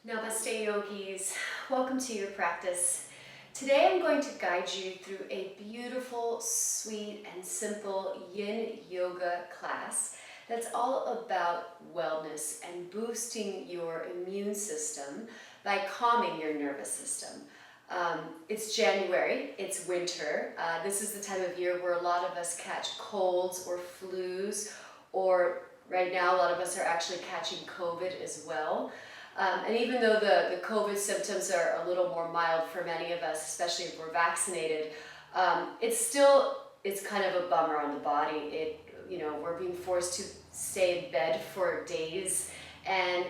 Namaste yogis, welcome to your practice. Today I'm going to guide you through a beautiful, sweet and simple yin yoga class that's all about wellness and boosting your immune system by calming your nervous system. It's January, it's winter. This is the time of year where a lot of us catch colds or flus, or right now a lot of us are actually catching COVID as well. And even though the COVID symptoms are a little more mild for many of us, especially if we're vaccinated, it's kind of a bummer on the body. We're being forced to stay in bed for days, and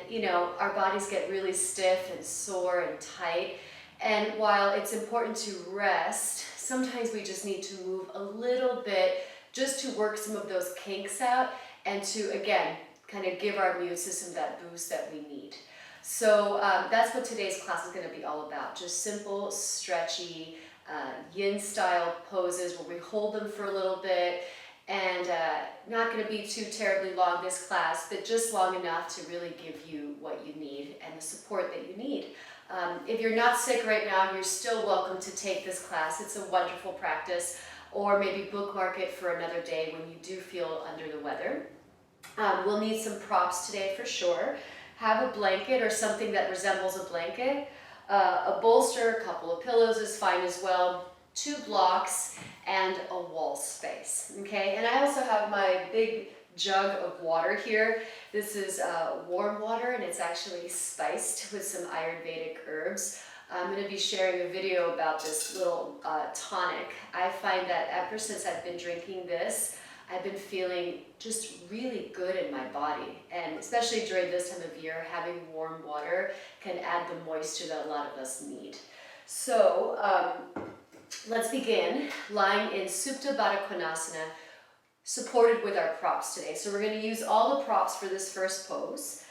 our bodies get really stiff and sore and tight. And while it's important to rest, sometimes we just need to move a little bit just to work some of those kinks out and to, again, kind of give our immune system that boost that we need. So that's what today's class is going to be all about. Just simple, stretchy, yin-style poses where we hold them for a little bit, and not going to be too terribly long this class, but just long enough to really give you what you need and the support that you need. If you're not sick right now, you're still welcome to take this class. It's a wonderful practice, or maybe bookmark it for another day when you do feel under the weather. We'll need some props today for sure. Have a blanket or something that resembles a blanket. A bolster, a couple of pillows is fine as well. 2 blocks and a wall space, okay? And I also have my big jug of water here. This is warm water, and it's actually spiced with some Ayurvedic herbs. I'm going to be sharing a video about this little tonic. I find that ever since I've been drinking this, I've been feeling just really good in my body, and especially during this time of year, having warm water can add the moisture that a lot of us need. So let's begin lying in Supta Baddha Konasana, supported with our props today. So we're going to use all the props for this first pose.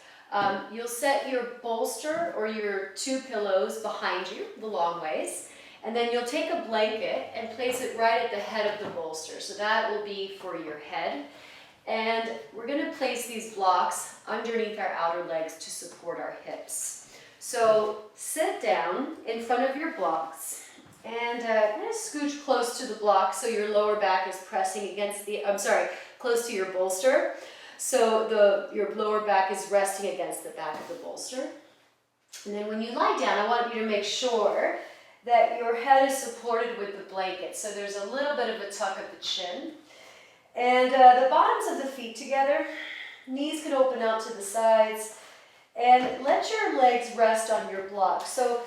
You'll set your bolster or your 2 pillows behind you the long ways. And then you'll take a blanket and place it right at the head of the bolster. So that will be for your head. And we're going to place these blocks underneath our outer legs to support our hips. So sit down in front of your blocks and kind of scooch close to the block so your lower back is pressing against close to your bolster. So your lower back is resting against the back of the bolster. And then when you lie down, I want you to make sure that your head is supported with the blanket. So there's a little bit of a tuck of the chin. And the bottoms of the feet together. Knees can open out to the sides. And let your legs rest on your block. So,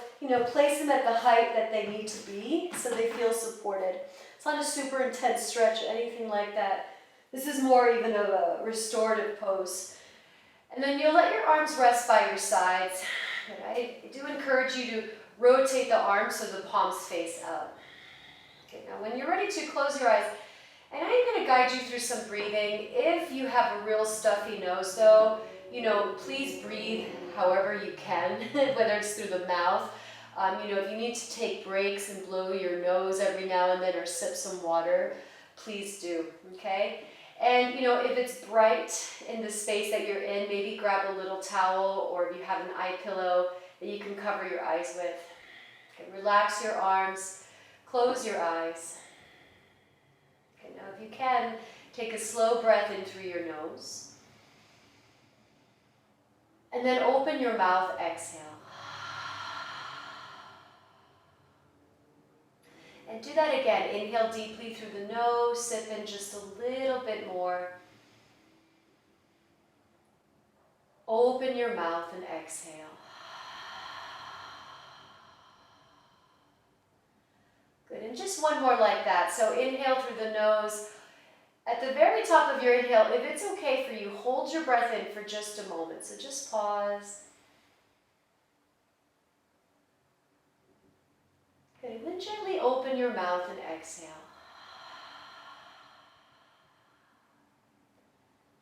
place them at the height that they need to be so they feel supported. It's not a super intense stretch or anything like that. This is more even of a restorative pose. And then you'll let your arms rest by your sides. And I do encourage you to rotate the arms so the palms face up. Okay, now when you're ready to close your eyes, and I'm going to guide you through some breathing. If you have a real stuffy nose though, please breathe however you can, whether it's through the mouth. If you need to take breaks and blow your nose every now and then or sip some water, please do, okay? And if it's bright in the space that you're in, maybe grab a little towel, or if you have an eye pillow that you can cover your eyes with. Okay, relax your arms, close your eyes. Okay, now if you can, take a slow breath in through your nose. And then open your mouth, exhale. And do that again. Inhale deeply through the nose, sip in just a little bit more. Open your mouth and exhale. Good, and just one more like that. So inhale through the nose. At the very top of your inhale, if it's okay for you, hold your breath in for just a moment. So just pause. Good, and then gently open your mouth and exhale.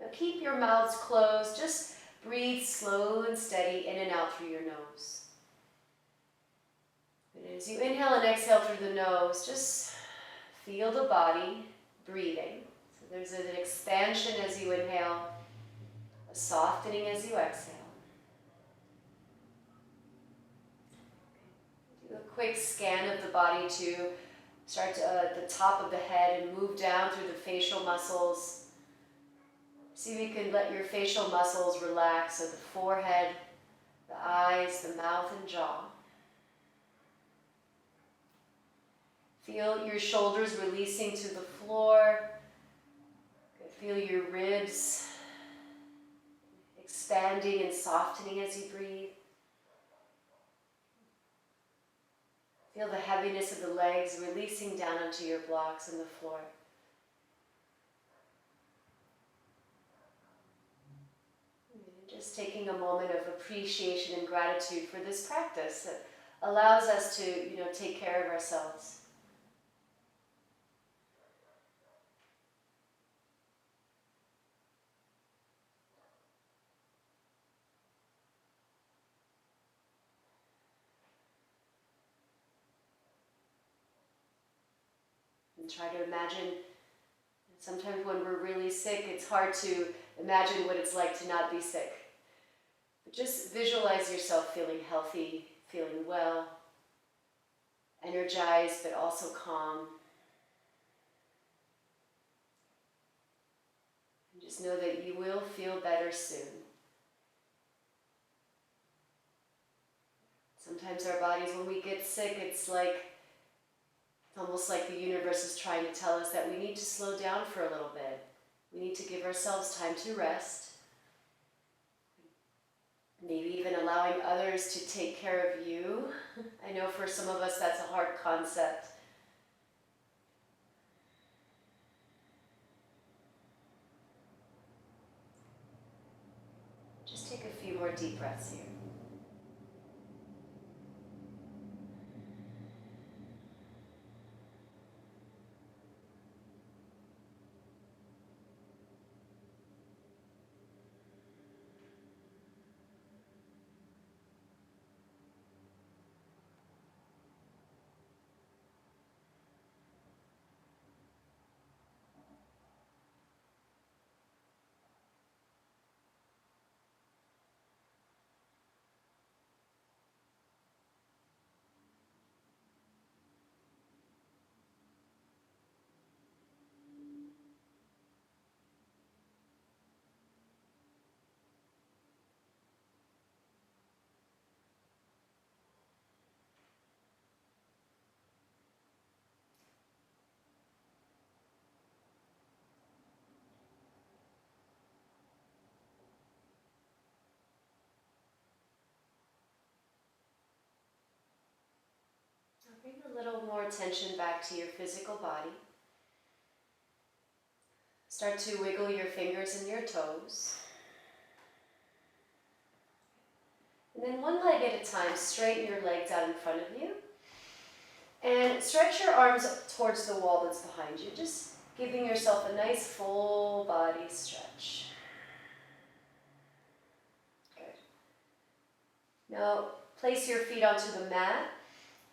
Now keep your mouths closed. Just breathe slow and steady in and out through your nose. And as you inhale and exhale through the nose, just feel the body breathing. So there's an expansion as you inhale, a softening as you exhale. quick scan of the body to start at the top of the head and move down through the facial muscles. See if you can let your facial muscles relax, so the forehead, the eyes, the mouth and jaw. Feel your shoulders releasing to the floor. Feel your ribs expanding and softening as you breathe. Feel the heaviness of the legs releasing down onto your blocks and the floor. Just taking a moment of appreciation and gratitude for this practice that allows us to, take care of ourselves. And try to imagine, sometimes when we're really sick, it's hard to imagine what it's like to not be sick. But just visualize yourself feeling healthy, feeling well, energized, but also calm. And just know that you will feel better soon. Sometimes our bodies, when we get sick, it's almost like the universe is trying to tell us that we need to slow down for a little bit. We need to give ourselves time to rest. Maybe even allowing others to take care of you. I know for some of us that's a hard concept. Just take a few more deep breaths here. Bring a little more attention back to your physical body. Start to wiggle your fingers and your toes. And then one leg at a time, straighten your legs out in front of you. And stretch your arms towards the wall that's behind you, just giving yourself a nice full body stretch. Good. Now place your feet onto the mat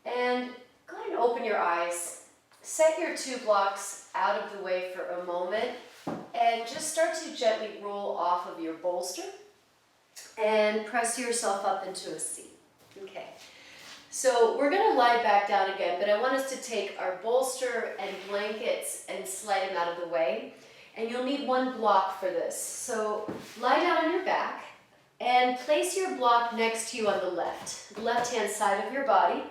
and go ahead and open your eyes. Set your two blocks out of the way for a moment and just start to gently roll off of your bolster and press yourself up into a seat. Okay. So we're going to lie back down again, but I want us to take our bolster and blankets and slide them out of the way. And you'll need one block for this. So lie down on your back and place your block next to you on the left-hand side of your body.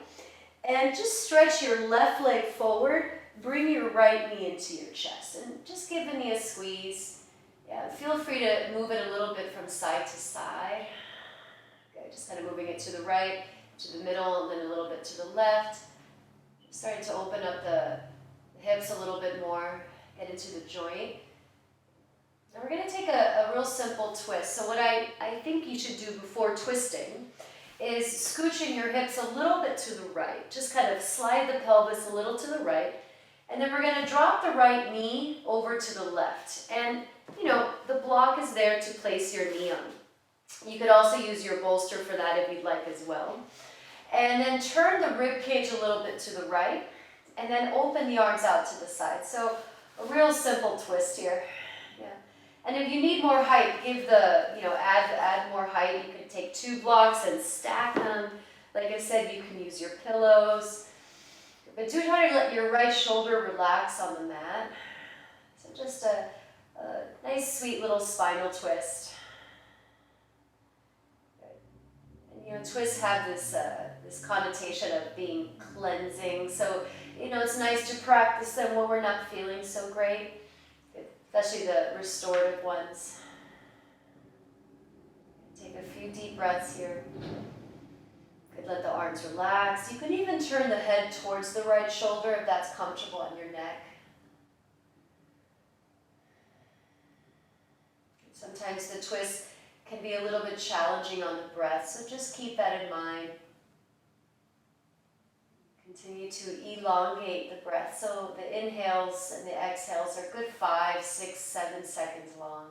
And just stretch your left leg forward, bring your right knee into your chest, and just give the knee a squeeze. Yeah, feel free to move it a little bit from side to side. Okay, just kind of moving it to the right, to the middle, and then a little bit to the left. Starting to open up the hips a little bit more, get into the joint. Now we're going to take a real simple twist. So what I think you should do before twisting is scooching your hips a little bit to the right. Just kind of slide the pelvis a little to the right. And then we're going to drop the right knee over to the left. And, the block is there to place your knee on. You could also use your bolster for that if you'd like as well. And then turn the rib cage a little bit to the right. And then open the arms out to the side. So a real simple twist here. Yeah. And if you need more height, add more height. You could take two blocks and stack them. Like I said, you can use your pillows, but do try to let your right shoulder relax on the mat. So just a nice, sweet little spinal twist. And you know, twists have this connotation of being cleansing. So you know, it's nice to practice them when we're not feeling so great, especially the restorative ones. Take a few deep breaths here. Good, let the arms relax. You can even turn the head towards the right shoulder if that's comfortable on your neck. Sometimes the twist can be a little bit challenging on the breath, so just keep that in mind. Continue to elongate the breath. So the inhales and the exhales are good 5, 6, 7 seconds long.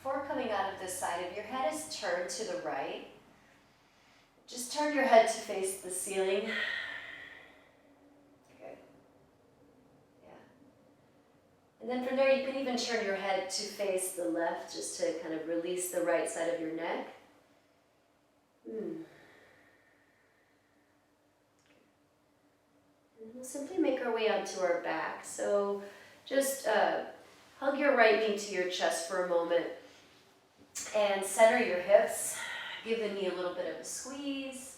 Before coming out of this side, if your head is turned to the right, just turn your head to face the ceiling. Good. Yeah. And then from there, you can even turn your head to face the left, just to kind of release the right side of your neck. And we'll simply make our way onto our back. So just hug your right knee to your chest for a moment. And center your hips. Give the knee a little bit of a squeeze.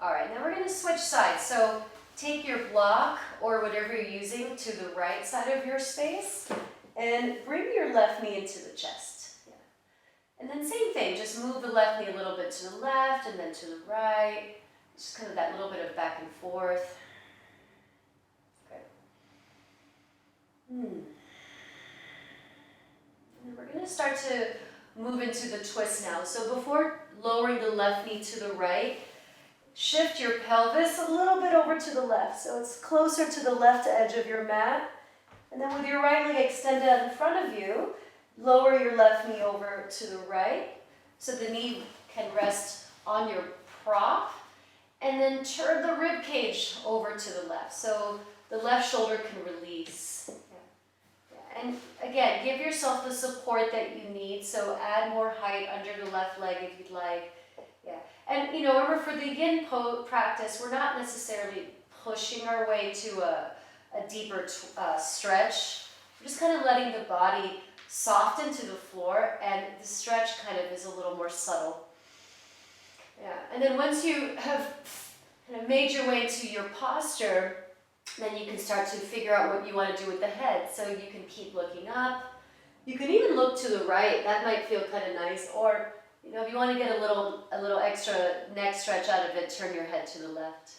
All right, now we're going to switch sides. So take your block or whatever you're using to the right side of your space and bring your left knee into the chest. Yeah. And then same thing, just move the left knee a little bit to the left and then to the right. Just kind of that little bit of back and forth. Okay. And we're going to start to move into the twist now. So before lowering the left knee to the right, shift your pelvis a little bit over to the left. So it's closer to the left edge of your mat. And then with your right leg extended out in front of you, lower your left knee over to the right. So the knee can rest on your prop. And then turn the rib cage over to the left. So the left shoulder can release. And again, give yourself the support that you need. So add more height under the left leg if you'd like. Yeah. And you know, remember for the yin practice, we're not necessarily pushing our way to a deeper stretch. We're just kind of letting the body soften to the floor, and the stretch kind of is a little more subtle. Yeah. And then once you have kind of made your way into your posture, then you can start to figure out what you want to do with the head. So you can keep looking up. You can even look to the right. That might feel kind of nice. Or, you know, if you want to get a little extra neck stretch out of it, turn your head to the left.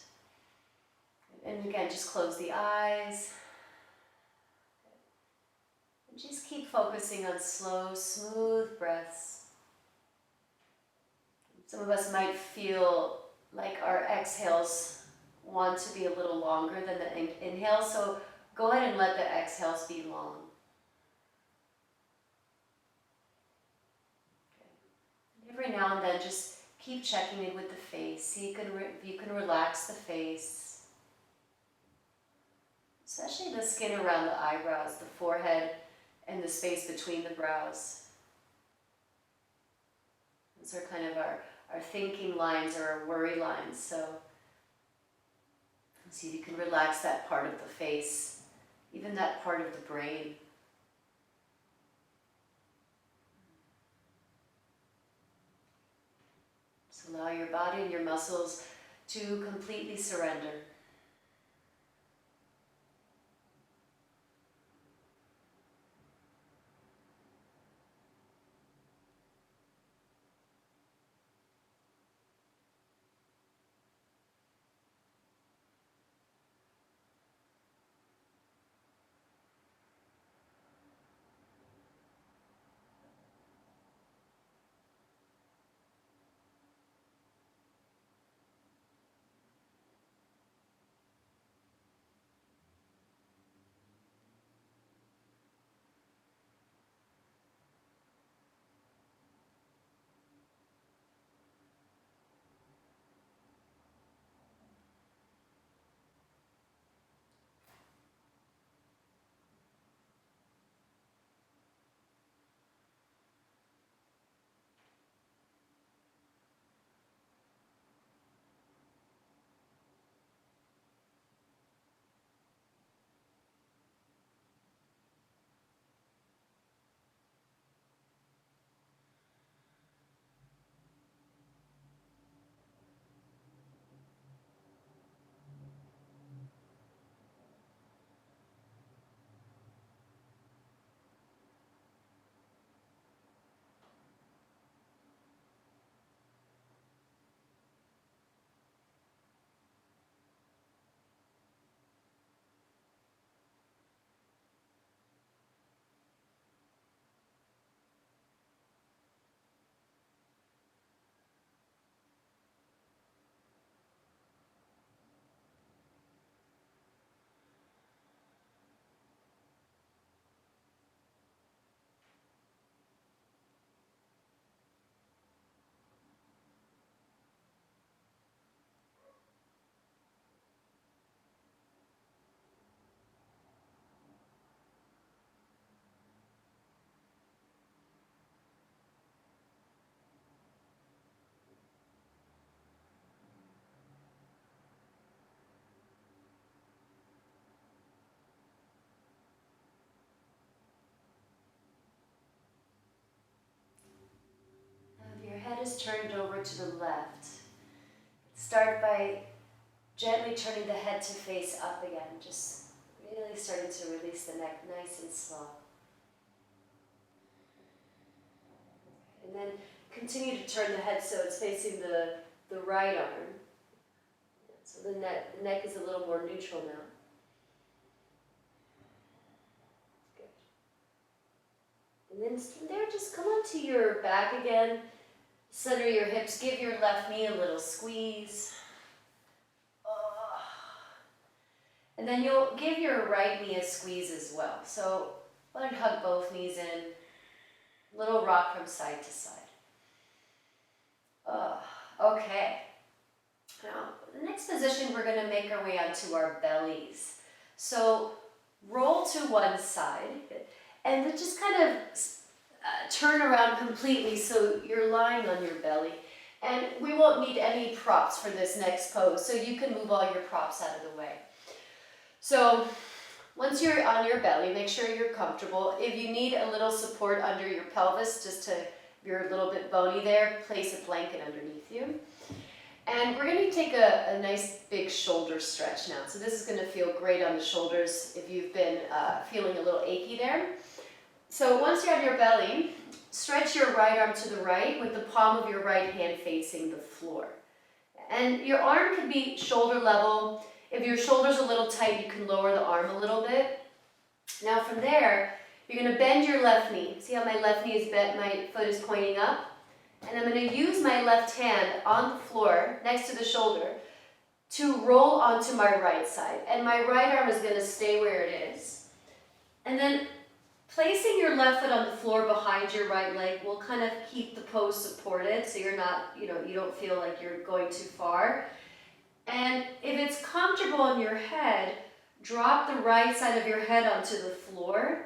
And again, just close the eyes. And just keep focusing on slow, smooth breaths. Some of us might feel like our exhales want to be a little longer than the inhales, so go ahead and let the exhales be long. Okay. Every now and then, just keep checking in with the face. See if you can relax the face, especially the skin around the eyebrows, the forehead, and the space between the brows. Those are kind of our thinking lines or our worry lines. So see if you can relax that part of the face, even that part of the brain. So allow your body and your muscles to completely surrender. If your head is turned over to the left, start by gently turning the head to face up again, just really starting to release the neck nice and slow. And then continue to turn the head so it's facing the right arm. So the neck is a little more neutral now. Good. And then from there, just come onto your back again. Center your hips. Give your left knee a little squeeze. And then you'll give your right knee a squeeze as well. So go ahead and hug both knees in. Little rock from side to side. Okay. Now, the next position, we're going to make our way onto our bellies. So roll to one side and then just kind of turn around completely so you're lying on your belly. And we won't need any props for this next pose, so you can move all your props out of the way. So once you're on your belly, make sure you're comfortable. If you need a little support under your pelvis, just to, if you're a little bit bony there, place a blanket underneath you. And we're going to take a nice big shoulder stretch now. So this is going to feel great on the shoulders if you've been feeling a little achy there. So once you're on your belly, stretch your right arm to the right with the palm of your right hand facing the floor. And your arm can be shoulder level. If your shoulder's a little tight, you can lower the arm a little bit. Now from there, you're going to bend your left knee. See how my left knee is bent, my foot is pointing up? And I'm going to use my left hand on the floor next to the shoulder to roll onto my right side. And my right arm is going to stay where it is. And then placing your left foot on the floor behind your right leg will kind of keep the pose supported so you're not, you don't feel like you're going too far. And if it's comfortable on your head, drop the right side of your head onto the floor.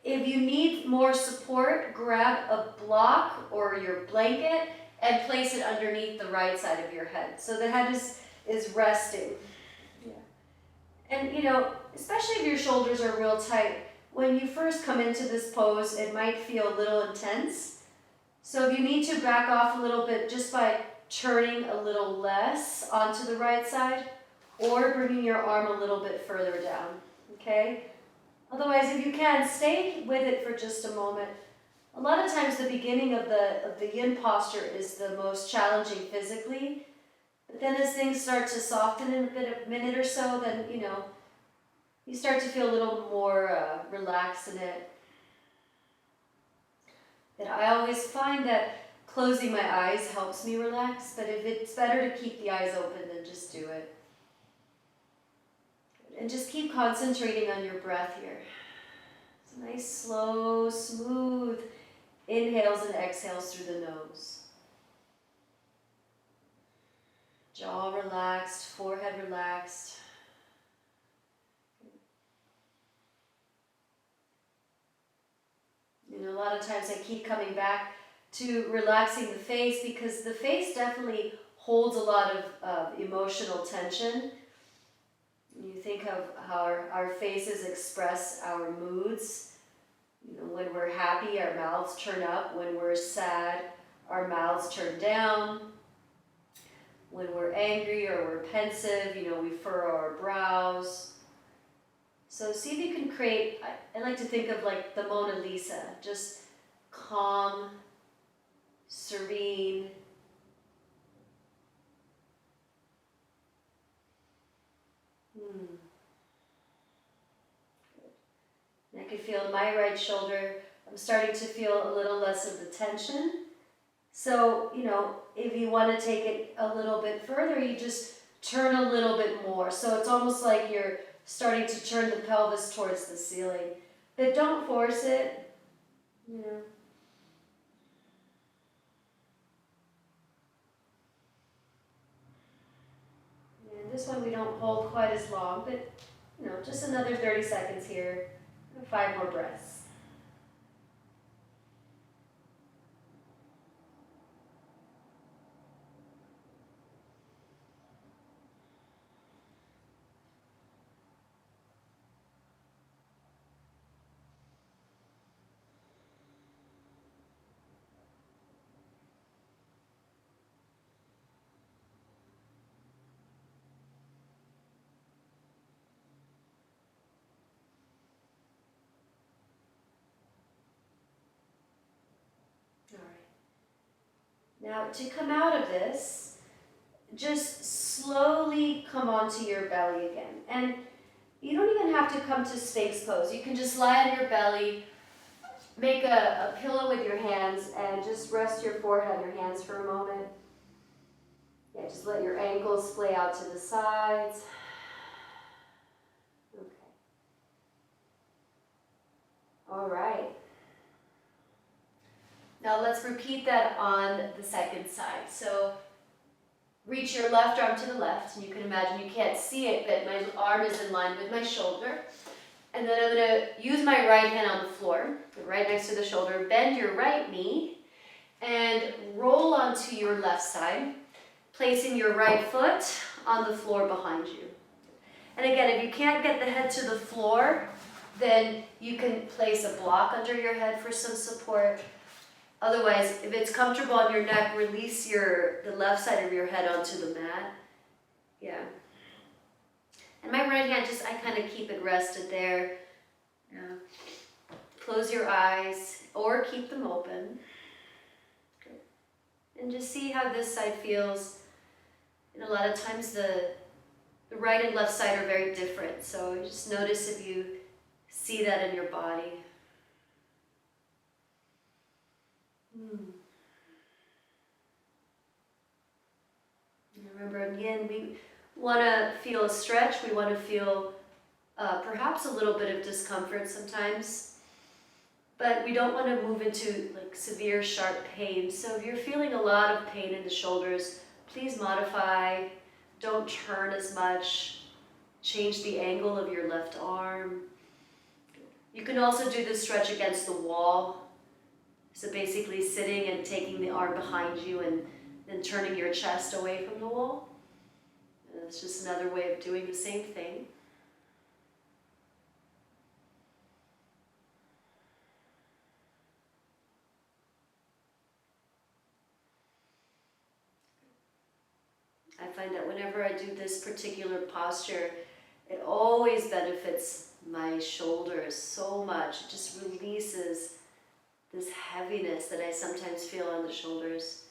If you need more support, grab a block or your blanket and place it underneath the right side of your head. So the head is resting. Yeah. And especially if your shoulders are real tight, when you first come into this pose, it might feel a little intense. So if you need to back off a little bit just by turning a little less onto the right side or bringing your arm a little bit further down, okay? Otherwise, if you can, stay with it for just a moment. A lot of times the beginning of the yin posture is the most challenging physically, but then as things start to soften in a minute or so, then, you start to feel a little more relaxed in it. And I always find that closing my eyes helps me relax, but if it's better to keep the eyes open, then just do it. And just keep concentrating on your breath here. It's a nice, slow, smooth inhales and exhales through the nose. Jaw relaxed, forehead relaxed. A lot of times I keep coming back to relaxing the face because the face definitely holds a lot of emotional tension. You think of how our faces express our moods. When we're happy, our mouths turn up. When we're sad, our mouths turn down. When we're angry or we're pensive, we furrow our brows. So see if you can create, I like to think of like the Mona Lisa, just calm, serene. And I can feel in my right shoulder, I'm starting to feel a little less of the tension. So, if you want to take it a little bit further, you just turn a little bit more. So it's almost like you're starting to turn the pelvis towards the ceiling. But don't force it, And this one we don't hold quite as long, but, just another 30 seconds here. 5 more breaths. Now, to come out of this, just slowly come onto your belly again. And you don't even have to come to Sphinx pose. You can just lie on your belly, make a pillow with your hands, and just rest your forehead on your hands for a moment. Yeah, just let your ankles splay out to the sides. Okay. All right. Now let's repeat that on the second side. So reach your left arm to the left, and you can imagine you can't see it, but my arm is in line with my shoulder. And then I'm going to use my right hand on the floor, right next to the shoulder, bend your right knee, and roll onto your left side, placing your right foot on the floor behind you. And again, if you can't get the head to the floor, then you can place a block under your head for some support. Otherwise, if it's comfortable on your neck, release the left side of your head onto the mat. Yeah. And my right hand, I kind of keep it rested there. Yeah. close your eyes or keep them open. Good. And just see how this side feels. And a lot of times the right and left side are very different. So just notice if you see that in your body. Remember, again, we want to feel a stretch. We want to feel perhaps a little bit of discomfort sometimes. But we don't want to move into like severe, sharp pain. So if you're feeling a lot of pain in the shoulders, please modify. Don't turn as much. Change the angle of your left arm. You can also do this stretch against the wall. So basically sitting and taking the arm behind you and then turning your chest away from the wall. And it's just another way of doing the same thing. I find that whenever I do this particular posture, it always benefits my shoulders so much. It just releases this heaviness that I sometimes feel on the shoulders.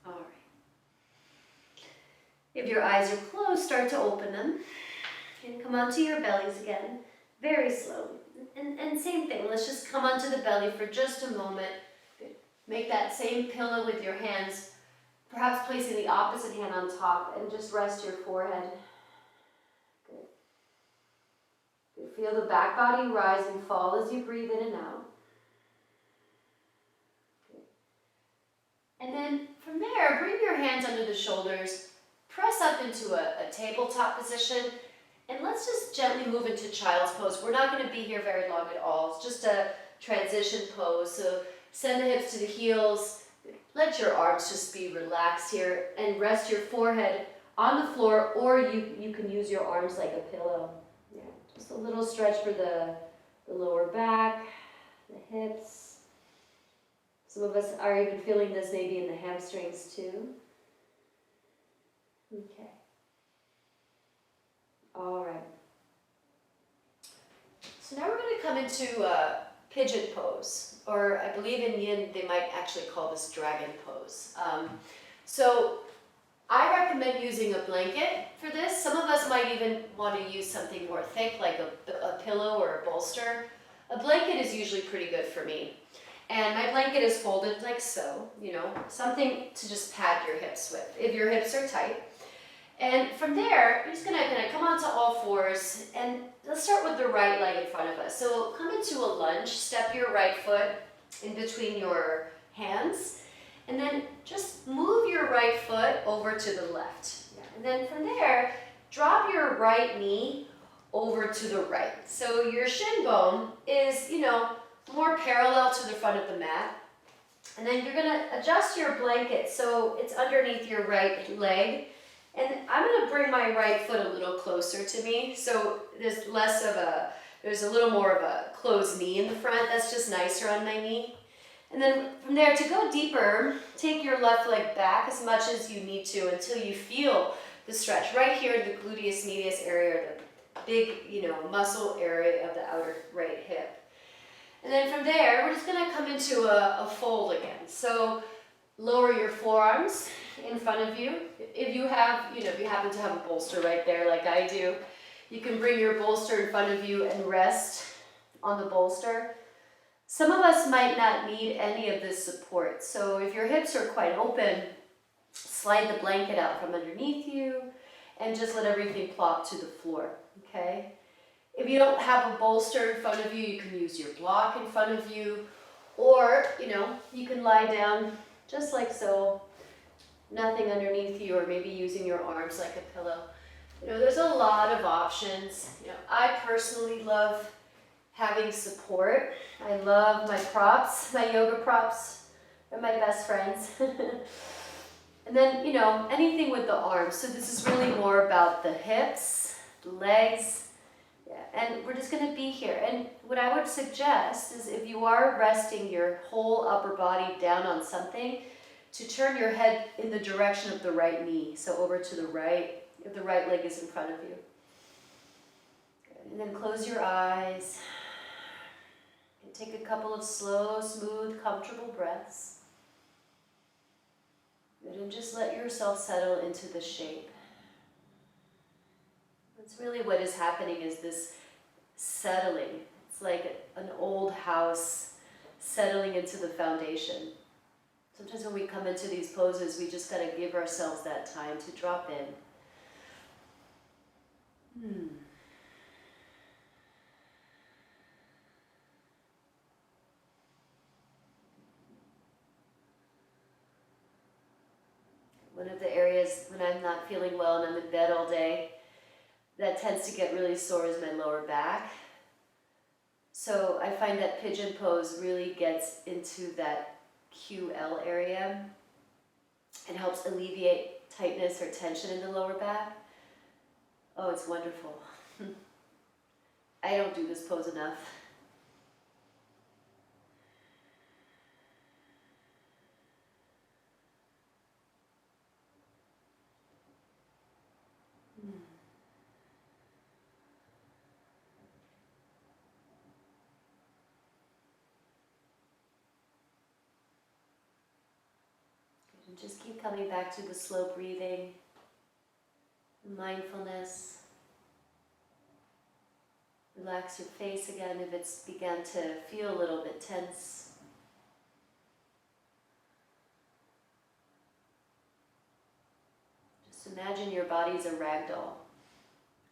All right. If your eyes are closed, start to open them. And come onto your bellies again, very slowly. And same thing, let's just come onto the belly for just a moment. Make that same pillow with your hands, perhaps placing the opposite hand on top, and just rest your forehead. Good. Good. Feel the back body rise and fall as you breathe in and out. Good. And then from there, bring your hands under the shoulders, press up into a tabletop position, and let's just gently move into child's pose. We're not going to be here very long at all. It's just a transition pose. So send the hips to the heels. Let your arms just be relaxed here and rest your forehead on the floor, or you can use your arms like a pillow. Yeah, just a little stretch for the lower back, the hips. Some of us are even feeling this maybe in the hamstrings too. Okay. All right. So now we're going to come into Pigeon Pose, or I believe in Yin they might actually call this Dragon Pose. So I recommend using a blanket for this. Some of us might even want to use something more thick, like a pillow or a bolster. A blanket is usually pretty good for me. And my blanket is folded like so, something to just pad your hips with, if your hips are tight. And from there, you're just gonna come onto all fours, and let's start with the right leg in front of us. So come into a lunge, step your right foot in between your hands, and then just move your right foot over to the left. Yeah. And then from there, drop your right knee over to the right. So your shin bone is, more parallel to the front of the mat. And then you're gonna adjust your blanket so it's underneath your right leg. And I'm going to bring my right foot a little closer to me, so there's a little more of a closed knee in the front. That's just nicer on my knee. And then from there, to go deeper, take your left leg back as much as you need to until you feel the stretch right here in the gluteus medius area, the big, muscle area of the outer right hip. And then from there, we're just gonna come into a fold again. So lower your forearms in front of you. If you have, if you happen to have a bolster right there like I do, you can bring your bolster in front of you and rest on the bolster. Some of us might not need any of this support. So if your hips are quite open, slide the blanket out from underneath you and just let everything plop to the floor, okay? If you don't have a bolster in front of you, you can use your block in front of you, or, you can lie down just like so, nothing underneath you, or maybe using your arms like a pillow. There's a lot of options. I personally love having support. I love my props, my yoga props. They're my best friends. And then, anything with the arms. So this is really more about the hips, the legs, and we're just gonna be here. And what I would suggest is if you are resting your whole upper body down on something, to turn your head in the direction of the right knee. So over to the right, if the right leg is in front of you. And then close your eyes. And take a couple of slow, smooth, comfortable breaths. And then just let yourself settle into the shape. That's really what is happening, is this settling. It's like an old house settling into the foundation. Sometimes when we come into these poses, we just gotta give ourselves that time to drop in. One of the areas when I'm not feeling well and I'm in bed all day, that tends to get really sore is my lower back. So I find that Pigeon Pose really gets into that QL area and helps alleviate tightness or tension in the lower back. Oh, it's wonderful. I don't do this pose enough. And just keep coming back to the slow breathing, mindfulness. Relax your face again if it's begun to feel a little bit tense. Just imagine your body's a rag doll.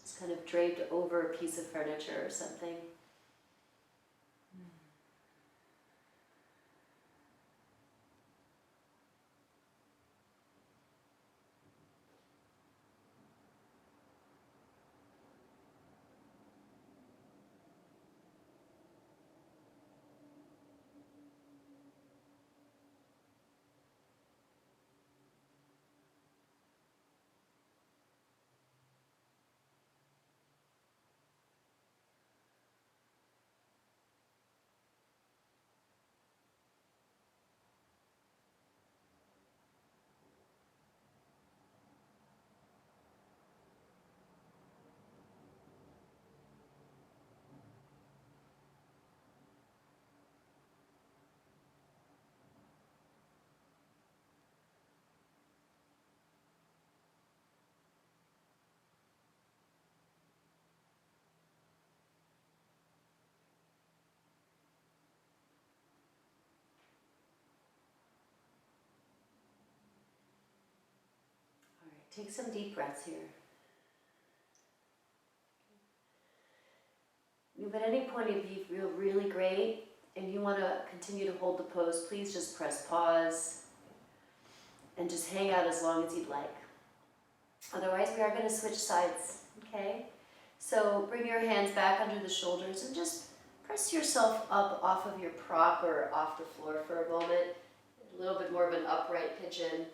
It's kind of draped over a piece of furniture or something. Take some deep breaths here. If at any point if you feel really great and you want to continue to hold the pose, please just press pause and just hang out as long as you'd like. Otherwise, we are going to switch sides, okay? So bring your hands back under the shoulders and just press yourself up off of your prop or off the floor for a moment. A little bit more of an upright pigeon.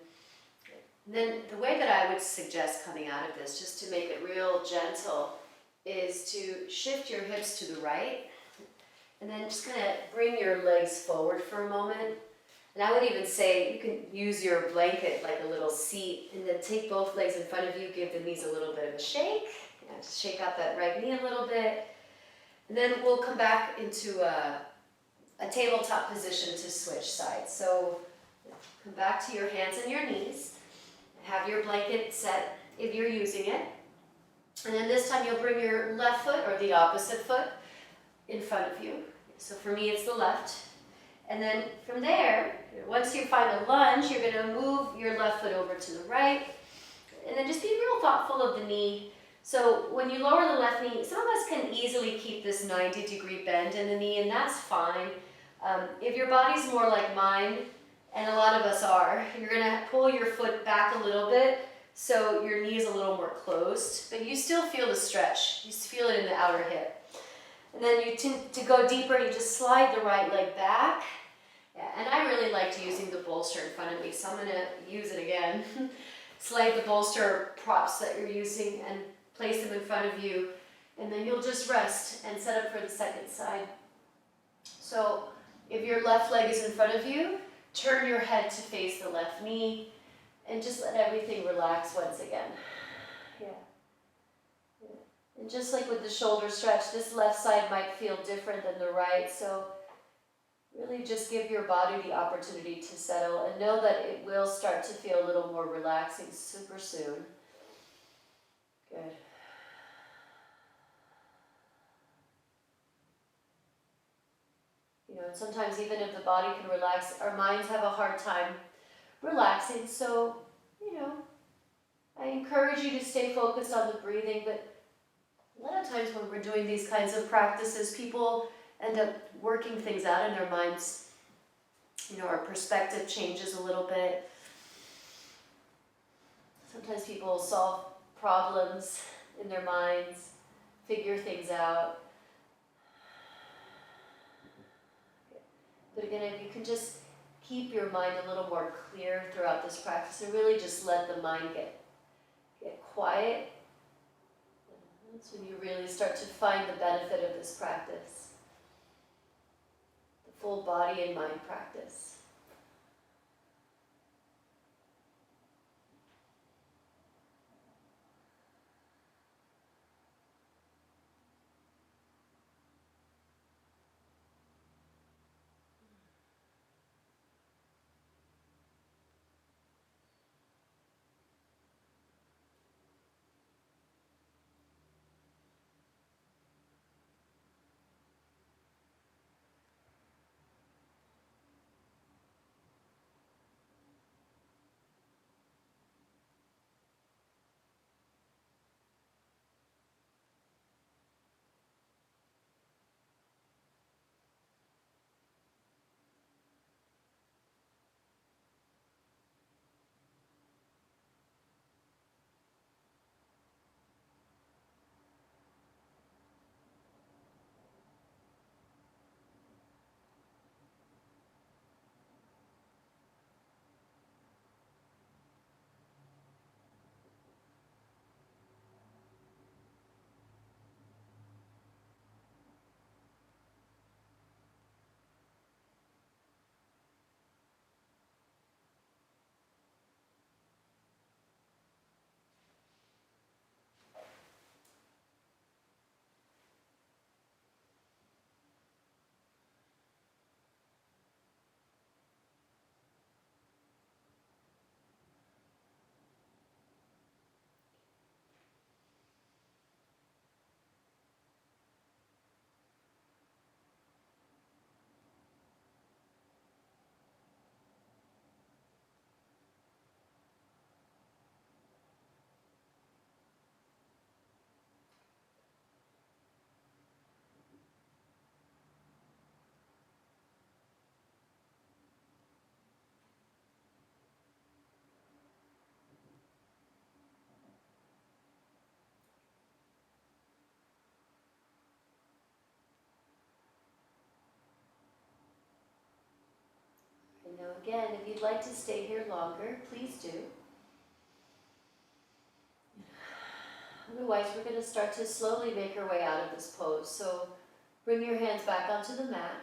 And then the way that I would suggest coming out of this, just to make it real gentle, is to shift your hips to the right And then just kind of bring your legs forward for a moment. And I would even say you can use your blanket like a little seat, and then take both legs in front of you, give the knees a little bit of a shake. Yeah, just shake out that right knee a little bit. And then we'll come back into a tabletop position to switch sides. So come back to your hands and your knees. Have your blanket set if you're using it. And then this time you'll bring your left foot or the opposite foot in front of you. So for me it's the left. And then from there, once you find a lunge, you're going to move your left foot over to the right. And then just be real thoughtful of the knee. So when you lower the left knee, some of us can easily keep this 90-degree bend in the knee, and that's fine. If your body's more like mine, and a lot of us are, you're going to pull your foot back a little bit so your knee is a little more closed, but you still feel the stretch. You feel it in the outer hip. And then to go deeper, you just slide the right leg back. Yeah, and I really liked using the bolster in front of me, so I'm going to use it again. Slide the bolster props that you're using and place them in front of you, and then you'll just rest and set up for the second side. So if your left leg is in front of you, turn your head to face the left knee, and just let everything relax once again. Yeah. And just like with the shoulder stretch, this left side might feel different than the right, so really just give your body the opportunity to settle and know that it will start to feel a little more relaxing super soon. Good. You know, and sometimes even if the body can relax, our minds have a hard time relaxing, so, you know, I encourage you to stay focused on the breathing, but a lot of times when we're doing these kinds of practices, people end up working things out in their minds. You know, our perspective changes a little bit. Sometimes people solve problems in their minds, figure things out. But again, if you can just keep your mind a little more clear throughout this practice and really just let the mind get quiet, that's when you really start to find the benefit of this practice. The full body and mind practice. And now again, if you'd like to stay here longer, please do. Otherwise, we're going to start to slowly make our way out of this pose. So Bring your hands back onto the mat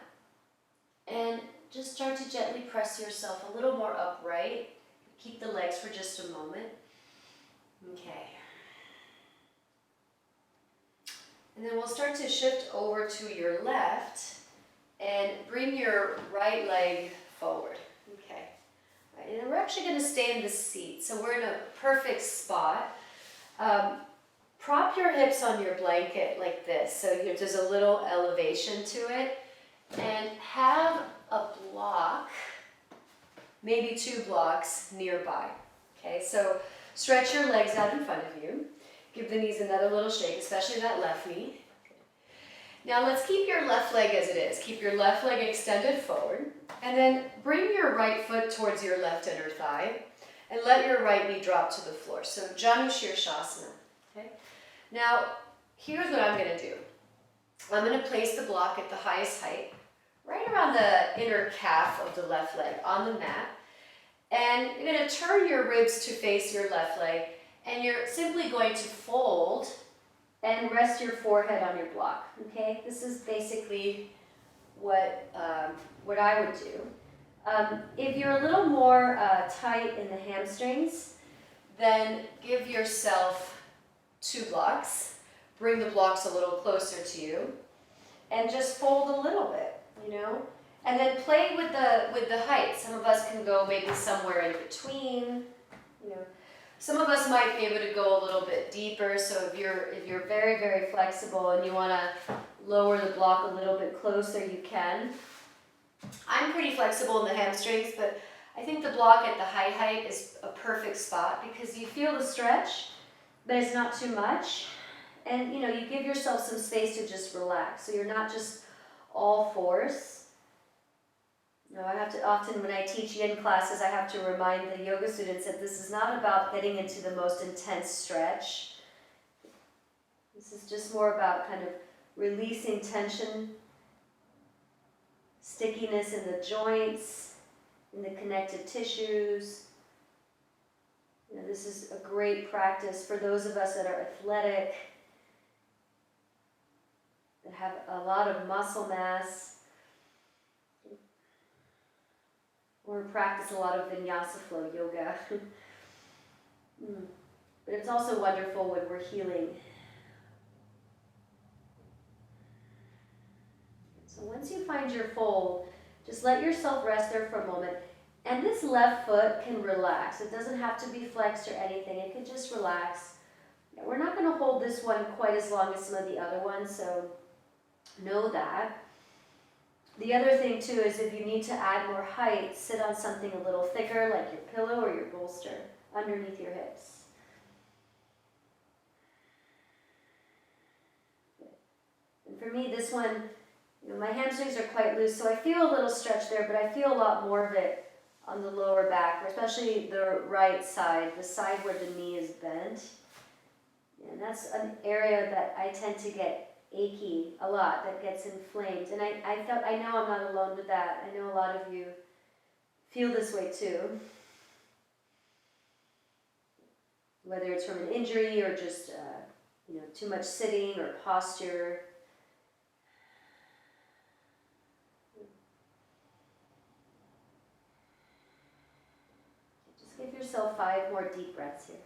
and just start to gently press yourself a little more upright. Keep the legs for just a moment. Okay. And then we'll start to shift over to your left and bring your right leg forward. Okay. All right, and then we're actually going to stay in the seat. So we're in a perfect spot. Prop your hips on your blanket like this. So there's a little elevation to it. And have a block, maybe 2 blocks nearby. Okay, so stretch your legs out in front of you. Give the knees another little shake, especially that left knee. Now let's keep your left leg as it is. Keep your left leg extended forward. And then bring your right foot towards your left inner thigh. And let your right knee drop to the floor. So Janu Shirshasana. Okay? Now, here's what I'm going to do. I'm going to place the block at the highest height, right around the inner calf of the left leg on the mat. And you're going to turn your ribs to face your left leg. And you're simply going to fold and rest your forehead on your block. Okay? This is basically what I would do. If you're a little more tight in the hamstrings, then give yourself 2 blocks. Bring the blocks a little closer to you. And just fold a little bit, And then play with the height. Some of us can go maybe somewhere in between, Some of us might be able to go a little bit deeper. So if you're very, very flexible and you want to lower the block a little bit closer, you can. I'm pretty flexible in the hamstrings, but I think the block at the high height is a perfect spot because you feel the stretch, but it's not too much. And you give yourself some space to just relax. So you're not just all force. I have to often, when I teach yin classes, I have to remind the yoga students that this is not about getting into the most intense stretch. This is just more about kind of releasing tension, stickiness in the joints, in the connective tissues. This is a great practice for those of us that are athletic, that have a lot of muscle mass, or practice a lot of vinyasa flow yoga. But it's also wonderful when we're healing. So once you find your fold, just let yourself rest there for a moment. And this left foot can relax. It doesn't have to be flexed or anything. It can just relax. We're not going to hold this one quite as long as some of the other ones, so know that. The other thing too is if you need to add more height, sit on something a little thicker like your pillow or your bolster underneath your hips. And for me, this one, my hamstrings are quite loose, so I feel a little stretch there, but I feel a lot more of it on the lower back, especially the right side, the side where the knee is bent. And that's an area that I tend to get achy a lot, that gets inflamed. And I know I'm not alone with that. I know a lot of you feel this way too. Whether it's from an injury or just too much sitting or posture. Just give yourself 5 more deep breaths here.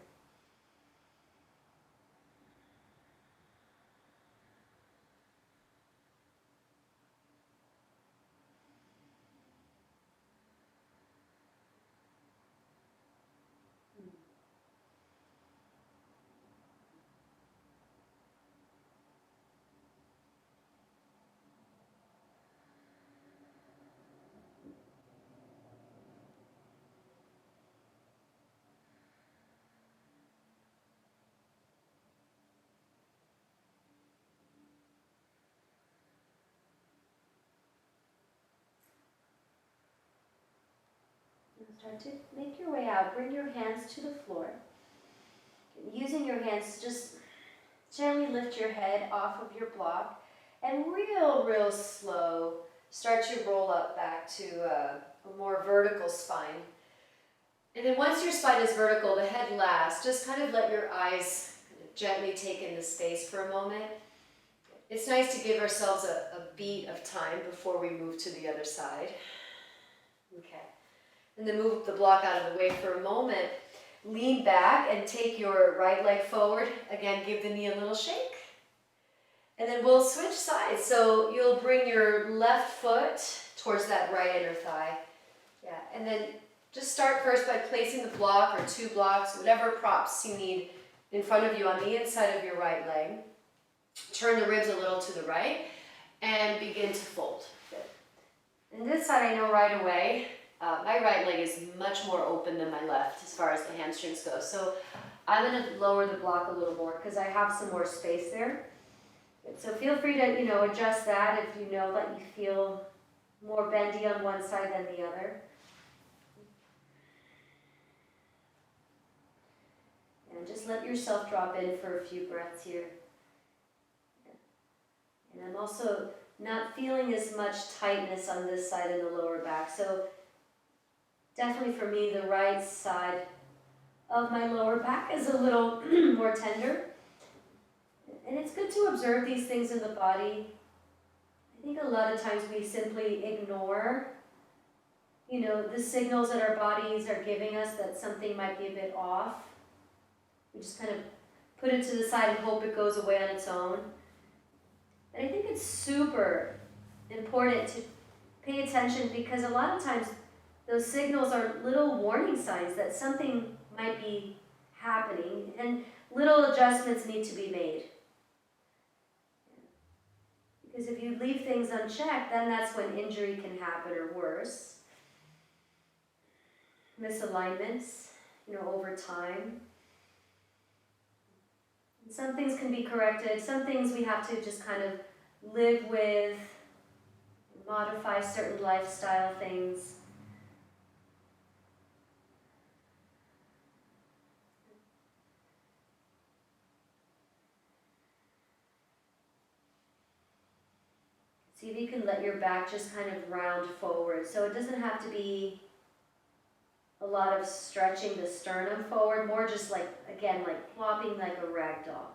Start to make your way out. Bring your hands to the floor. Using your hands, just gently lift your head off of your block and real slow, start to roll up back to a more vertical spine. And then once your spine is vertical, the head last, just kind of let your eyes gently take in the space for a moment. It's nice to give ourselves a beat of time before we move to the other side. Okay. And then move the block out of the way for a moment. Lean back and take your right leg forward. Again, give the knee a little shake. And then we'll switch sides. So you'll bring your left foot towards that right inner thigh. Yeah, and then just start first by placing the block or two blocks, whatever props you need in front of you on the inside of your right leg. Turn the ribs a little to the right and begin to fold. Good. And this side I know right away, my right leg is much more open than my left as far as the hamstrings go. So I'm going to lower the block a little more because I have some more space there. So feel free to, adjust that if you know that you feel more bendy on one side than the other. And just let yourself drop in for a few breaths here. And I'm also not feeling as much tightness on this side in the lower back. So definitely for me, the right side of my lower back is a little more tender. And it's good to observe these things in the body. I think a lot of times we simply ignore, the signals that our bodies are giving us that something might be a bit off. We just kind of put it to the side and hope it goes away on its own. And I think it's super important to pay attention because a lot of times those signals are little warning signs that something might be happening and little adjustments need to be made. Because if you leave things unchecked, then that's when injury can happen or worse. Misalignments, over time. And some things can be corrected. Some things we have to just kind of live with, modify certain lifestyle things. See if you can let your back just kind of round forward. So it doesn't have to be a lot of stretching the sternum forward, more just like plopping like a rag doll.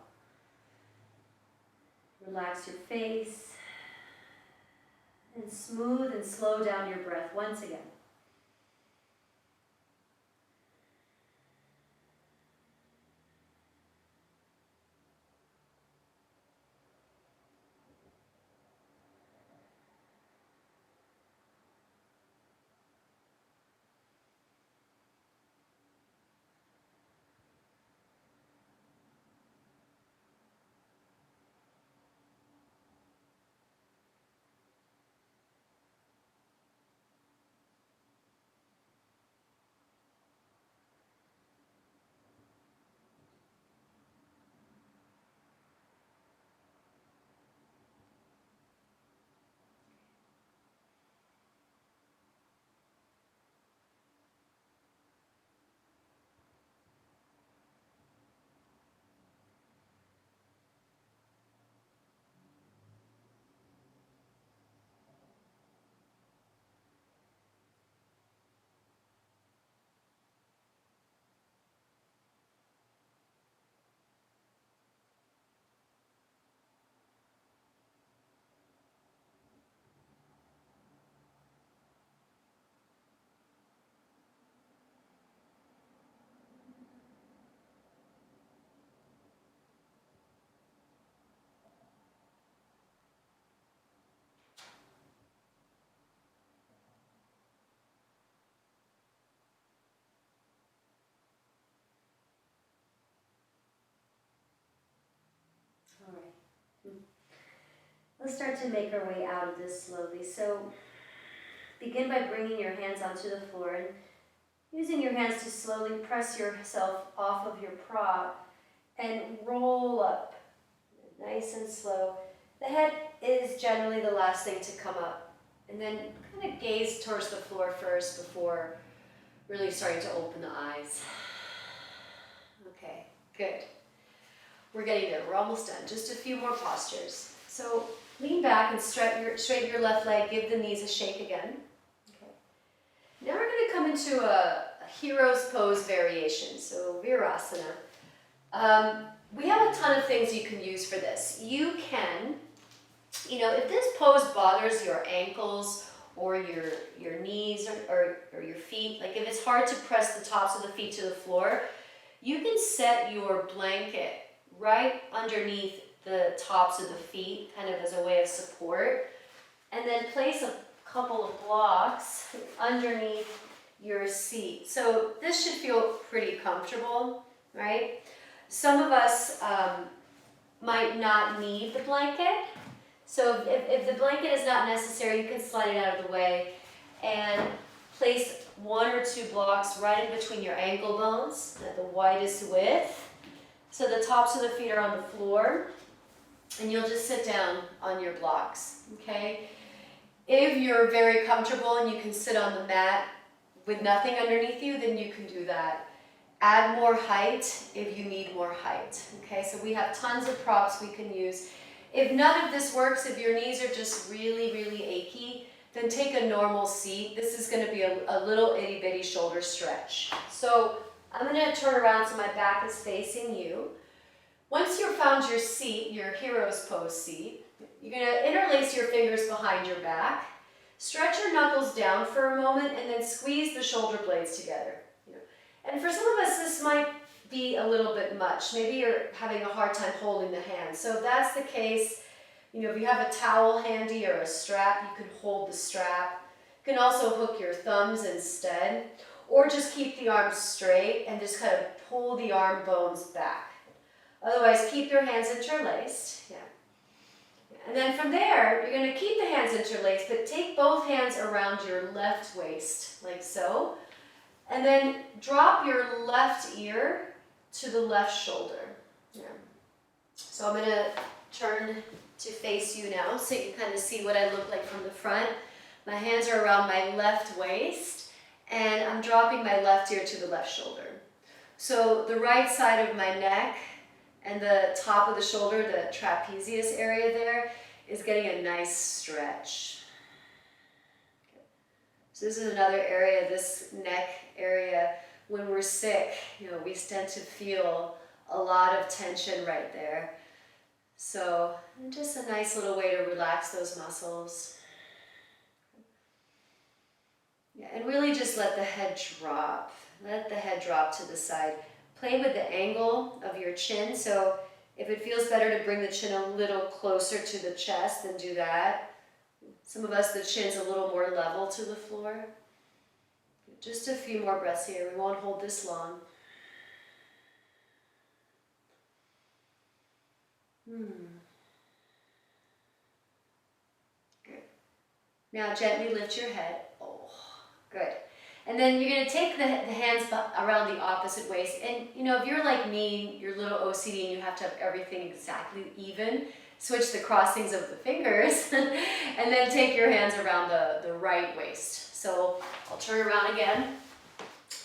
Relax your face and smooth and slow down your breath once again. All right. Let's start to make our way out of this slowly. So begin by bringing your hands onto the floor and using your hands to slowly press yourself off of your prop and roll up, nice and slow. The head is generally the last thing to come up. And then kind of gaze towards the floor first before really starting to open the eyes. Okay, good. We're getting there. We're almost done. Just a few more postures. So lean back and straighten your left leg. Give the knees a shake again. Okay. Now we're going to come into a hero's pose variation. So Virasana. We have a ton of things you can use for this. You can You know, if this pose bothers your ankles or your knees or your feet, like if it's hard to press the tops of the feet to the floor, you can set your blanket right underneath the tops of the feet, kind of as a way of support, and then place a couple of blocks underneath your seat. So this should feel pretty comfortable, right? Some of us might not need the blanket. So if the blanket is not necessary, you can slide it out of the way and place 1 or 2 blocks right in between your ankle bones at the widest width. So the tops of the feet are on the floor, and you'll just sit down on your blocks, okay? If you're very comfortable and you can sit on the mat with nothing underneath you, then you can do that. Add more height if you need more height, okay? So we have tons of props we can use. If none of this works, if your knees are just really, really achy, then take a normal seat. This is going to be a little itty bitty shoulder stretch. So I'm going to turn around so my back is facing you. Once you've found your seat, your hero's pose seat, you're going to interlace your fingers behind your back, stretch your knuckles down for a moment, and then squeeze the shoulder blades together. And for some of us, this might be a little bit much. Maybe you're having a hard time holding the hand. So if that's the case, you know, if you have a towel handy or a strap, you can hold the strap. You can also hook your thumbs instead, or just keep the arms straight and just kind of pull the arm bones back. Otherwise, keep your hands interlaced. Yeah. And then from there, you're going to keep the hands interlaced, but take both hands around your left waist, like so. And then drop your left ear to the left shoulder. Yeah. So I'm going to turn to face you now so you can kind of see what I look like from the front. My hands are around my left waist, and I'm dropping my left ear to the left shoulder. So the right side of my neck and the top of the shoulder, the trapezius area there, is getting a nice stretch. So this is another area, this neck area, when we're sick, you know, we tend to feel a lot of tension right there. So just a nice little way to relax those muscles. Yeah, and really just let the head drop. Let the head drop to the side. Play with the angle of your chin. So if it feels better to bring the chin a little closer to the chest, then do that. Some of us, the chin's a little more level to the floor. Just a few more breaths here. We won't hold this long. Good. Now gently lift your head. Oh, good. And then you're going to take the hands around the opposite waist. And you know, if you're like me, you're a little OCD and you have to have everything exactly even, switch the crossings of the fingers and then take your hands around the right waist. So I'll turn around again.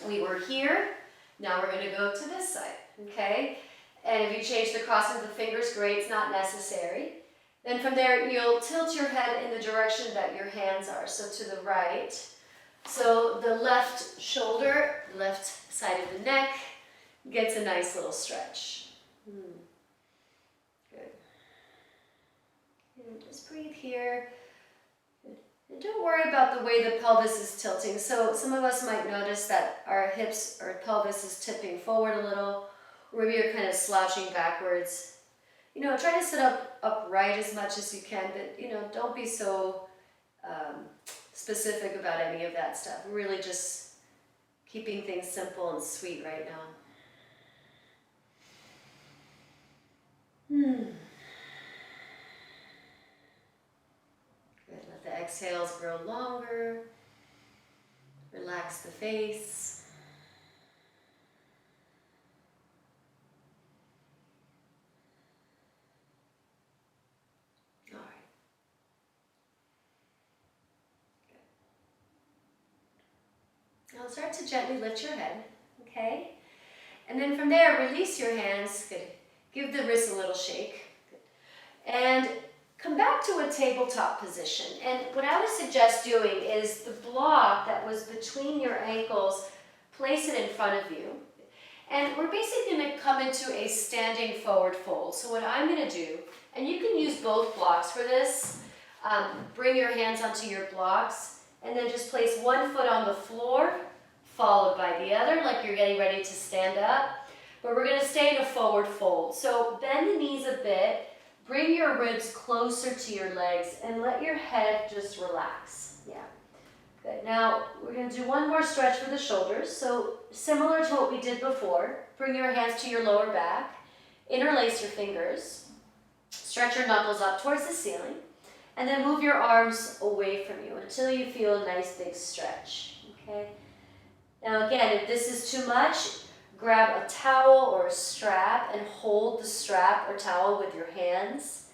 We were here. Now we're going to go to this side, okay? And if you change the crossing of the fingers, great, it's not necessary. Then from there, you'll tilt your head in the direction that your hands are, so to the right. So the left shoulder, left side of the neck, gets a nice little stretch. Good. And just breathe here. And don't worry about the way the pelvis is tilting. So some of us might notice that our hips or pelvis is tipping forward a little, or maybe you're kind of slouching backwards. You know, try to sit up upright as much as you can, but you know, don't be so specific about any of that stuff. We're really just keeping things simple and sweet right now. Good. Let the exhales grow longer. Relax the face. All right. Now start to gently lift your head, okay? And then from there, release your hands. Good. Give the wrists a little shake. Good. And come back to a tabletop position. And what I would suggest doing is the block that was between your ankles, place it in front of you. And we're basically going to come into a standing forward fold. So what I'm going to do And you can use both blocks for this. Bring your hands onto your blocks and then just place one foot on the floor, followed by the other, like you're getting ready to stand up. But we're going to stay in a forward fold. So bend the knees a bit, bring your ribs closer to your legs, and let your head just relax. Yeah. Good. Now we're going to do one more stretch for the shoulders. So similar to what we did before, bring your hands to your lower back, interlace your fingers, stretch your knuckles up towards the ceiling, and then move your arms away from you until you feel a nice big stretch. Okay. Now again, if this is too much, grab a towel or a strap and hold the strap or towel with your hands.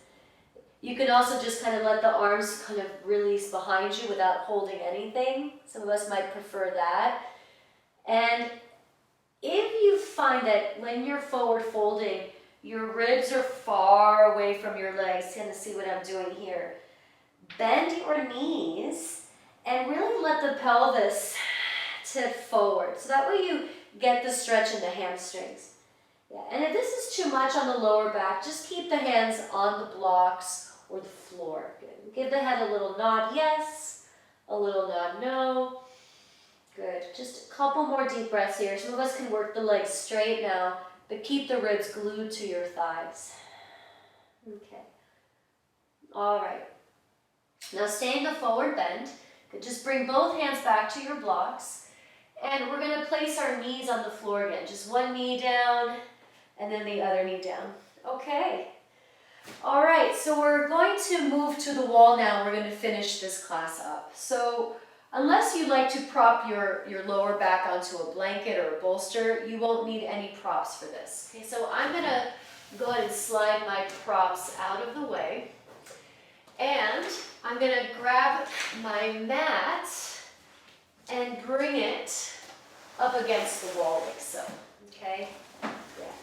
You can also just kind of let the arms kind of release behind you without holding anything. Some of us might prefer that. And if you find that when you're forward folding, your ribs are far away from your legs, kind of see what I'm doing here. Bend your knees and really let the pelvis tip forward. So that way you get the stretch in the hamstrings. Yeah. And if this is too much on the lower back, just keep the hands on the blocks or the floor. Good. Give the head a little nod yes, a little nod no. Good. Just a couple more deep breaths here. Some of us can work the legs straight now, but keep the ribs glued to your thighs. Okay. All right. Now stay in the forward bend. Good. Just bring both hands back to your blocks. And we're going to place our knees on the floor again. Just one knee down and then the other knee down. Okay. All right, so we're going to move to the wall now. We're going to finish this class up. So unless you like to prop your lower back onto a blanket or a bolster, you won't need any props for this. Okay, so I'm going to go ahead and slide my props out of the way. And I'm going to grab my mat and bring it up against the wall like so, okay? Yeah.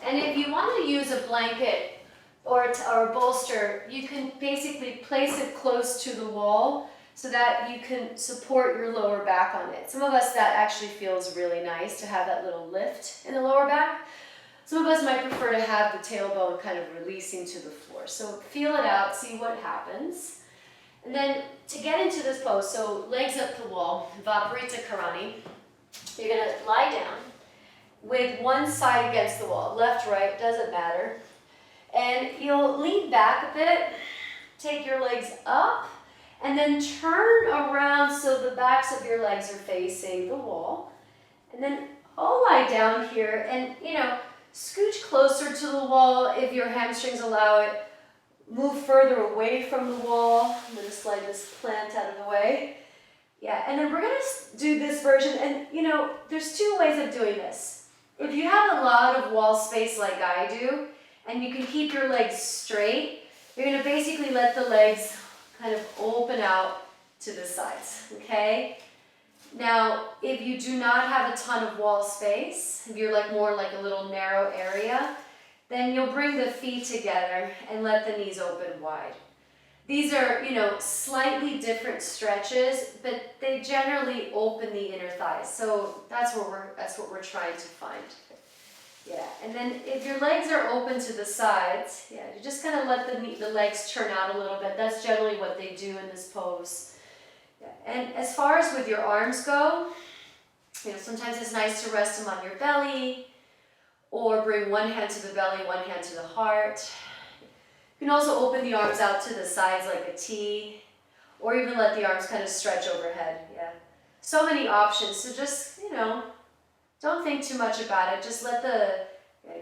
And if you want to use a blanket or a bolster, you can basically place it close to the wall so that you can support your lower back on it. Some of us, that actually feels really nice to have that little lift in the lower back. Some of us might prefer to have the tailbone kind of releasing to the floor. So feel it out, see what happens. And then to get into this pose, so legs up the wall, Vaporization, you're going to lie down with one side against the wall, left, right, doesn't matter. And you'll lean back a bit, take your legs up, and then turn around so the backs of your legs are facing the wall. And then I'll lie down here and, scooch closer to the wall if your hamstrings allow it. Move further away from the wall. I'm going to slide this plant out of the way. Yeah, and then we're going to do this version. And, there's two ways of doing this. If you have a lot of wall space like I do, and you can keep your legs straight, you're going to basically let the legs kind of open out to the sides, okay? Now, if you do not have a ton of wall space, if you're more like a little narrow area, then you'll bring the feet together and let the knees open wide. These are, slightly different stretches, but they generally open the inner thighs. So that's what we're trying to find. Yeah, and then if your legs are open to the sides, you just kind of let the legs turn out a little bit. That's generally what they do in this pose. Yeah. And as far as with your arms go, sometimes it's nice to rest them on your belly, or bring one hand to the belly, one hand to the heart. You can also open the arms out to the sides like a T, or even let the arms kind of stretch overhead. Yeah, so many options. So just, don't think too much about it. Just let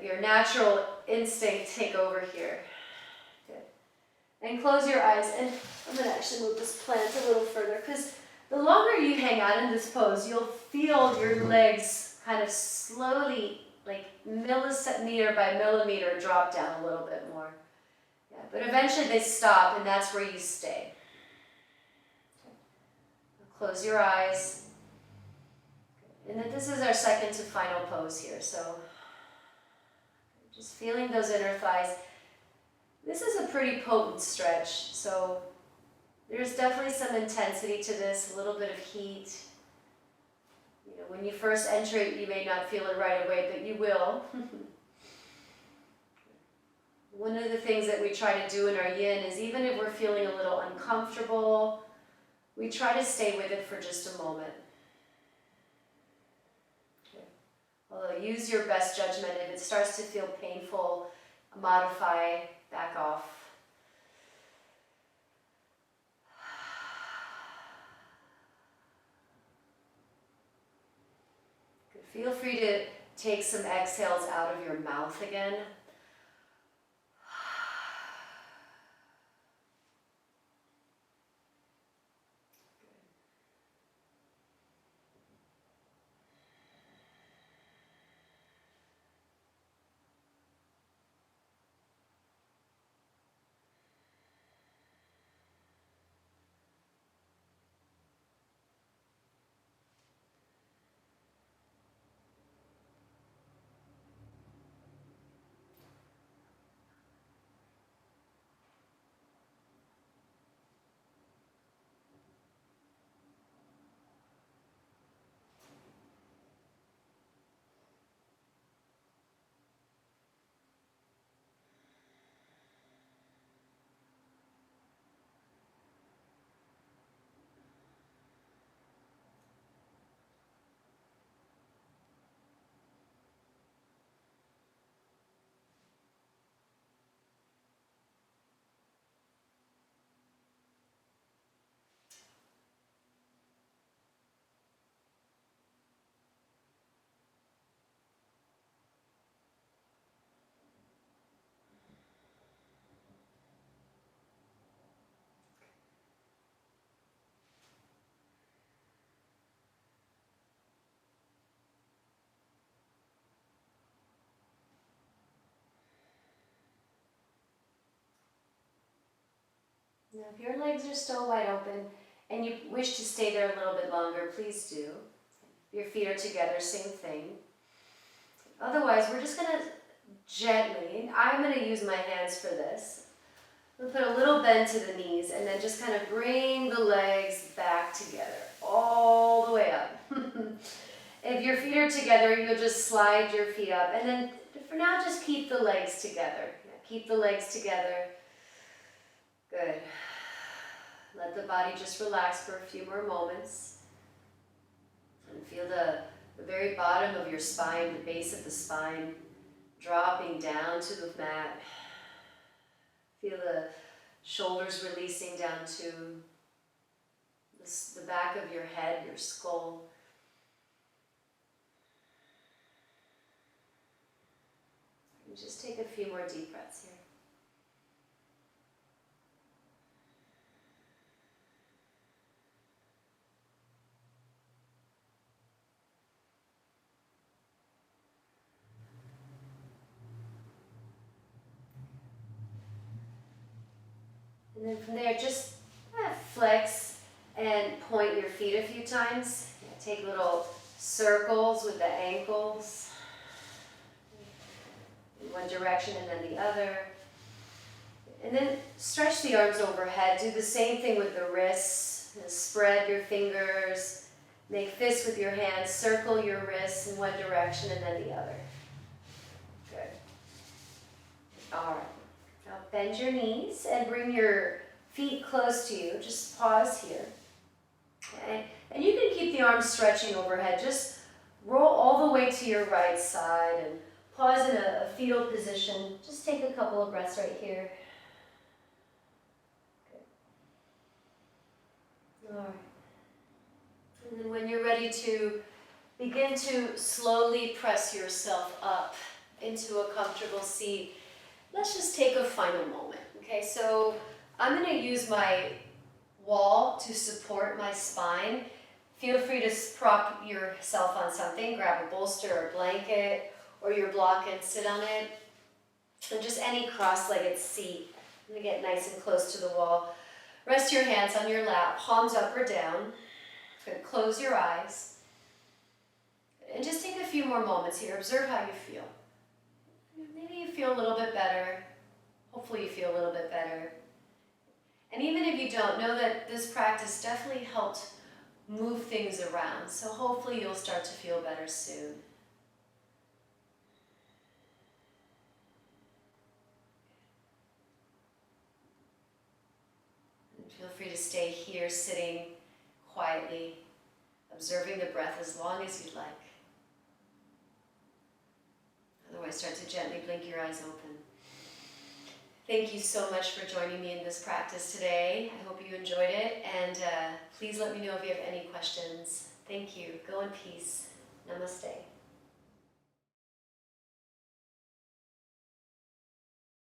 your natural instinct take over here. Good. And close your eyes. And I'm going to actually move this plant a little further, because the longer you hang out in this pose, you'll feel your legs kind of slowly, like millimeter by millimeter, drop down a little bit more. Yeah, but eventually they stop, and that's where you stay. Okay. Close your eyes. And then this is our second to final pose here. So just feeling those inner thighs. This is a pretty potent stretch. So there's definitely some intensity to this, a little bit of heat. When you first enter it, you may not feel it right away, but you will. One of the things that we try to do in our yin is even if we're feeling a little uncomfortable, we try to stay with it for just a moment. Okay. Although use your best judgment. If it starts to feel painful, modify, back off. Good. Feel free to take some exhales out of your mouth again. Now, if your legs are still wide open and you wish to stay there a little bit longer, please do. If your feet are together, same thing. Otherwise, we're just going to gently, I'm going to use my hands for this. I'm going to put a little bend to the knees and then just kind of bring the legs back together, all the way up. If your feet are together, you'll just slide your feet up. And then for now, just keep the legs together. Keep the legs together. Good. Let the body just relax for a few more moments. And feel the very bottom of your spine, the base of the spine, dropping down to the mat. Feel the shoulders releasing down to the back of your head, your skull. And just take a few more deep breaths here. And then from there, just flex and point your feet a few times. Take little circles with the ankles in one direction and then the other. And then stretch the arms overhead. Do the same thing with the wrists. Spread your fingers. Make fists with your hands. Circle your wrists in one direction and then the other. Good. All right. Now bend your knees and bring your feet close to you. Just pause here. Okay. And you can keep the arms stretching overhead. Just roll all the way to your right side and pause in a fetal position. Just take a couple of breaths right here. Good. All right. And then when you're ready to begin to slowly press yourself up into a comfortable seat, let's just take a final moment. Okay, so I'm going to use my wall to support my spine. Feel free to prop yourself on something. Grab a bolster or a blanket or your block and sit on it. And just any cross-legged seat. I'm going to get nice and close to the wall. Rest your hands on your lap, palms up or down. Good. Close your eyes. And just take a few more moments here. Observe how you feel. Maybe you feel a little bit better. Hopefully you feel a little bit better. And even if you don't, know that this practice definitely helped move things around. So hopefully you'll start to feel better soon. Feel free to stay here sitting quietly, observing the breath as long as you'd like. Otherwise, start to gently blink your eyes open. Thank you so much for joining me in this practice today. I hope you enjoyed it, and please let me know if you have any questions. Thank you. Go in peace. Namaste.